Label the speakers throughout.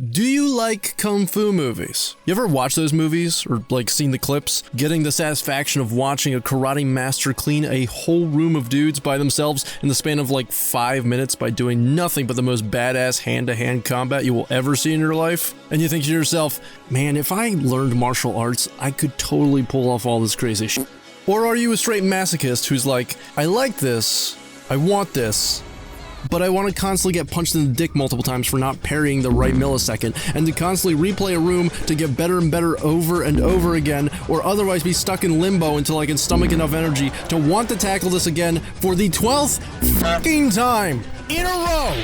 Speaker 1: Do you like kung fu movies? You ever watch those movies or like seen the clips? Getting the satisfaction of watching a karate master clean a whole room of dudes by themselves in the span of like 5 minutes by doing nothing but the most badass hand-to-hand combat you will ever see in your life? And you think to yourself, man, if I learned martial arts, I could totally pull off all this crazy shit. Or are you a straight masochist who's like, I like this, I want this, but I want to constantly get punched in the dick multiple times for not parrying the right millisecond, and to constantly replay a room to get better and better over and over again, or otherwise be stuck in limbo until I can stomach enough energy to want to tackle this again for the 12th fucking time in a row!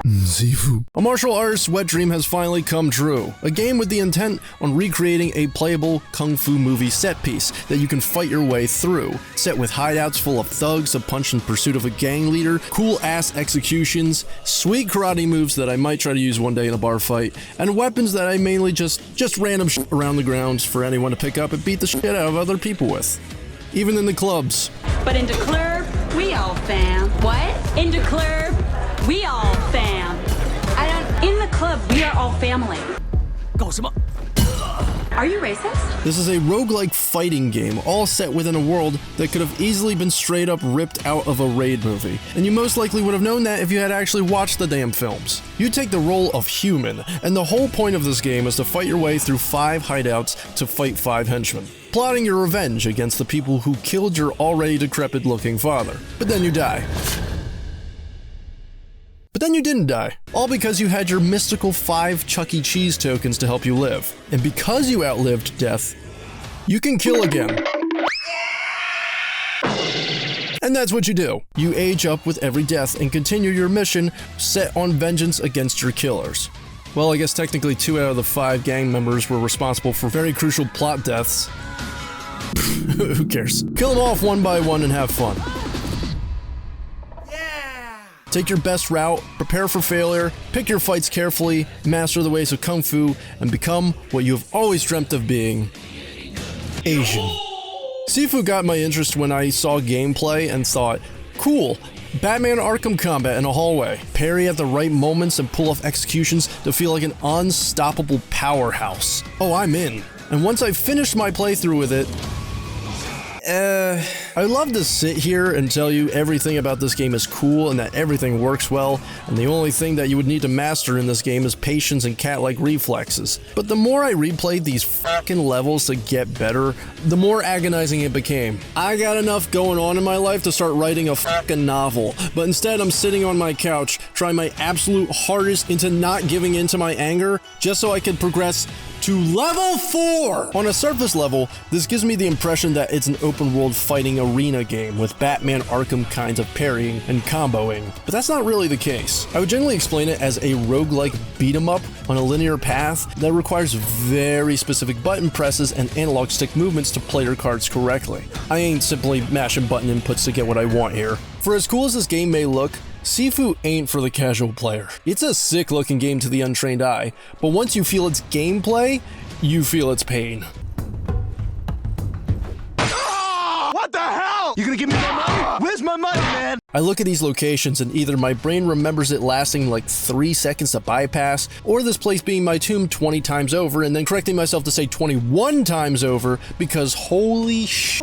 Speaker 1: Sifu. A martial artist's wet dream has finally come true. A game with the intent on recreating a playable kung fu movie set piece that you can fight your way through. Set with hideouts full of thugs to punch in pursuit of a gang leader, cool ass executions, sweet karate moves that I might try to use one day in a bar fight, and weapons that I mainly just random shit around the grounds for anyone to pick up and beat the shit out of other people with. Even in the clubs.
Speaker 2: But in the club, we all fam. What? In the club, we all fam. In the club, we are all family. Are you racist?
Speaker 1: This is a roguelike fighting game, all set within a world that could have easily been straight up ripped out of a Raid movie. And you most likely would have known that if you had actually watched the damn films. You take the role of human, and the whole point of this game is to fight your way through 5 hideouts to fight 5 henchmen, plotting your revenge against the people who killed your already decrepit looking father. But then you die. But then you didn't die, all because you had your mystical 5 Chuck E. Cheese tokens to help you live. And because you outlived death, you can kill again. And that's what you do. You age up with every death and continue your mission set on vengeance against your killers. Well, I guess technically 2 out of the 5 gang members were responsible for very crucial plot deaths. Who cares? Kill them off one by one and have fun. Take your best route, prepare for failure, pick your fights carefully, master the ways of kung fu, and become what you have always dreamt of being: Asian. Sifu got my interest when I saw gameplay and thought, cool, Batman Arkham combat in a hallway, parry at the right moments and pull off executions to feel like an unstoppable powerhouse. Oh, I'm in. And once I finished my playthrough with it, I'd love to sit here and tell you everything about this game is cool and that everything works well, and the only thing that you would need to master in this game is patience and cat-like reflexes. But the more I replayed these fucking levels to get better, the more agonizing it became. I got enough going on in my life to start writing a fucking novel, but instead I'm sitting on my couch trying my absolute hardest into not giving in to my anger just so I could progress to level 4! On a surface level, this gives me the impression that it's an open-world fighting arena game with Batman Arkham kinds of parrying and comboing, but that's not really the case. I would generally explain it as a roguelike beat-em-up on a linear path that requires very specific button presses and analog stick movements to play your cards correctly. I ain't simply mashing button inputs to get what I want here. For as cool as this game may look, Sifu ain't for the casual player. It's a sick looking game to the untrained eye, but once you feel its gameplay, you feel its pain.
Speaker 3: What the hell? You gonna give me my money? Where's my money, man?
Speaker 1: I look at these locations and either my brain remembers it lasting like 3 seconds to bypass, or this place being my tomb 20 times over and then correcting myself to say 21 times over because holy sh**.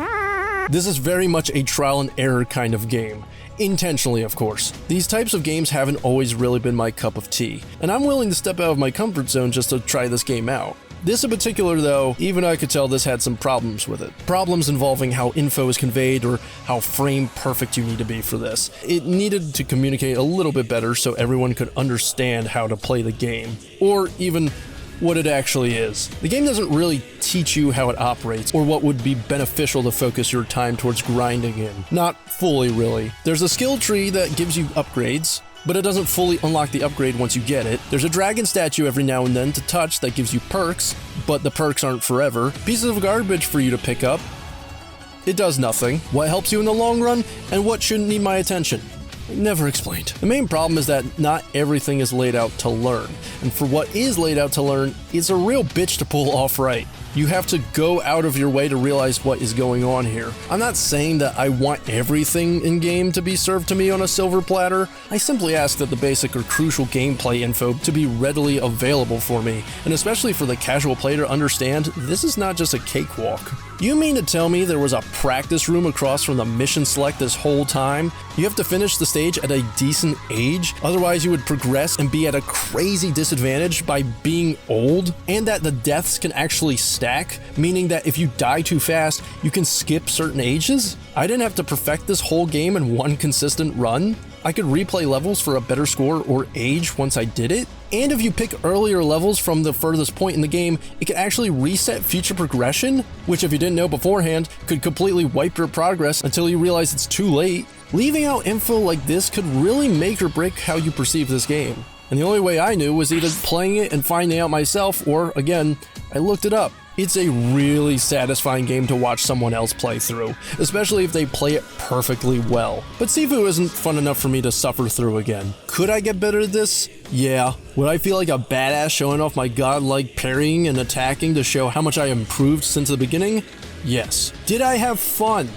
Speaker 1: This is very much a trial and error kind of game. Intentionally, of course. These types of games haven't always really been my cup of tea, and I'm willing to step out of my comfort zone just to try this game out. This in particular though, even I could tell this had some problems with it. Problems involving how info is conveyed or how frame perfect you need to be for this. It needed to communicate a little bit better so everyone could understand how to play the game, or even what it actually is. The game doesn't really teach you how it operates or what would be beneficial to focus your time towards grinding in. Not fully, really. There's a skill tree that gives you upgrades, but it doesn't fully unlock the upgrade once you get it. There's a dragon statue every now and then to touch that gives you perks, but the perks aren't forever. Pieces of garbage for you to pick up. It does nothing. What helps you in the long run, and what shouldn't need my attention? Never explained. The main problem is that not everything is laid out to learn, and for what is laid out to learn, it's a real bitch to pull off right. You have to go out of your way to realize what is going on here. I'm not saying that I want everything in game to be served to me on a silver platter. I simply ask that the basic or crucial gameplay info to be readily available for me, and especially for the casual player to understand this is not just a cakewalk. You mean to tell me there was a practice room across from the mission select this whole time? You have to finish the stage at a decent age, otherwise you would progress and be at a crazy disadvantage by being old, and that the deaths can actually stack, meaning that if you die too fast, you can skip certain ages? I didn't have to perfect this whole game in one consistent run? I could replay levels for a better score or age once I did it? And if you pick earlier levels from the furthest point in the game, it can actually reset future progression, which if you didn't know beforehand, could completely wipe your progress until you realize it's too late. Leaving out info like this could really make or break how you perceive this game. And the only way I knew was either playing it and finding out myself, or again, I looked it up. It's a really satisfying game to watch someone else play through, especially if they play it perfectly well. But Sifu isn't fun enough for me to suffer through again. Could I get better at this? Yeah. Would I feel like a badass showing off my godlike parrying and attacking to show how much I improved since the beginning? Yes. Did I have fun?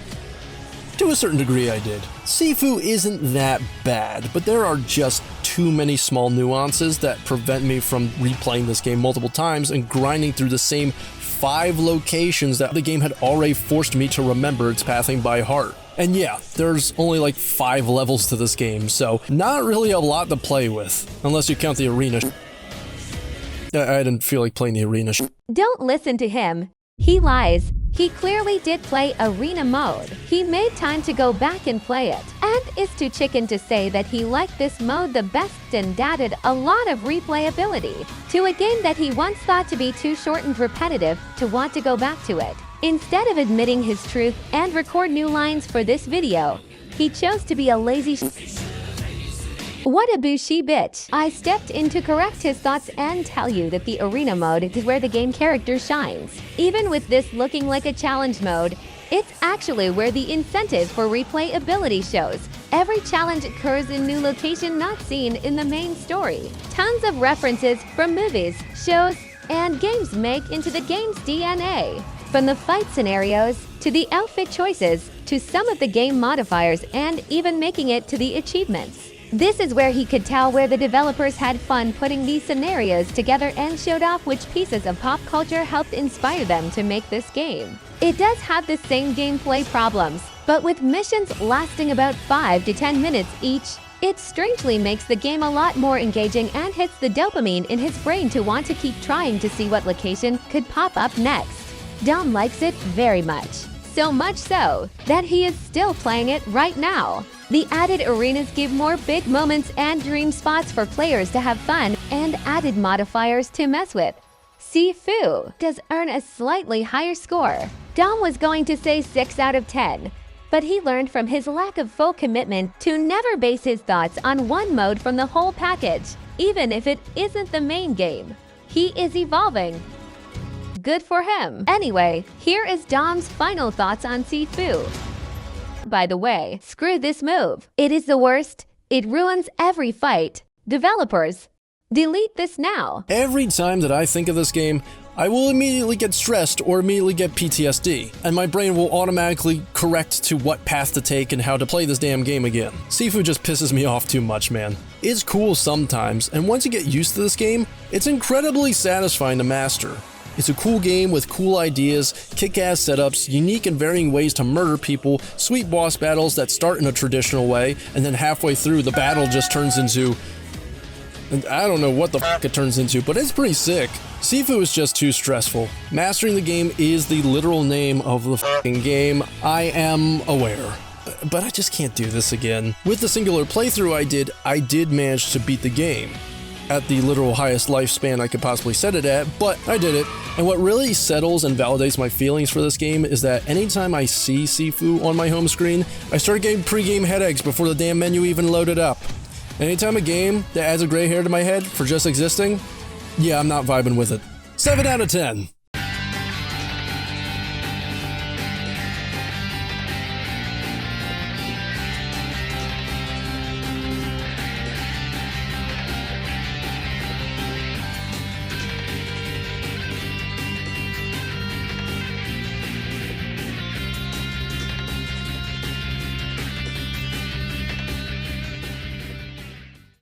Speaker 1: To a certain degree I did. Sifu isn't that bad, but there are just too many small nuances that prevent me from replaying this game multiple times and grinding through the same 5 locations that the game had already forced me to remember its pathing by heart. And yeah, there's only like 5 levels to this game, so not really a lot to play with, unless you count the arena. I didn't feel like playing the arena.
Speaker 4: Don't listen to him. He lies. He clearly did play arena mode. He made time to go back and play it, and is too chicken to say that he liked this mode the best and added a lot of replayability to a game that he once thought to be too short and repetitive to want to go back to it. Instead of admitting his truth and record new lines for this video, he chose to be a lazy What a bushy bitch. I stepped in to correct his thoughts and tell you that the arena mode is where the game character shines. Even with this looking like a challenge mode, it's actually where the incentive for replayability shows. Every challenge occurs in new location not seen in the main story. Tons of references from movies, shows, and games make into the game's DNA. From the fight scenarios, to the outfit choices, to some of the game modifiers, and even making it to the achievements. This is where he could tell where the developers had fun putting these scenarios together and showed off which pieces of pop culture helped inspire them to make this game. It does have the same gameplay problems, but with missions lasting about 5 to 10 minutes each, it strangely makes the game a lot more engaging and hits the dopamine in his brain to want to keep trying to see what location could pop up next. Dom likes it very much. So much so that he is still playing it right now. The added arenas give more big moments and dream spots for players to have fun and added modifiers to mess with. Sifu does earn a slightly higher score. Dom was going to say 6 out of 10, but he learned from his lack of full commitment to never base his thoughts on one mode from the whole package, even if it isn't the main game. He is evolving. Good for him. Anyway, here is Dom's final thoughts on Sifu. By the way, screw this move. It is the worst. It ruins every fight. Developers, delete this now.
Speaker 1: Every time that I think of this game, I will immediately get stressed or immediately get PTSD, and my brain will automatically correct to what path to take and how to play this damn game again. Sifu just pisses me off too much, man. It's cool sometimes, and once you get used to this game, it's incredibly satisfying to master. It's a cool game with cool ideas, kick-ass setups, unique and varying ways to murder people, sweet boss battles that start in a traditional way, and then halfway through the battle just turns into... I don't know what the fuck it turns into, but it's pretty sick. Sifu is just too stressful. Mastering the game is the literal name of the fucking game. I am aware. But I just can't do this again. With the singular playthrough I did manage to beat the game at the literal highest lifespan I could possibly set it at, but I did it. And what really settles and validates my feelings for this game is that anytime I see Sifu on my home screen, I start getting pre-game headaches before the damn menu even loaded up. Anytime a game that adds a gray hair to my head for just existing, yeah, I'm not vibing with it. 7 out of 10.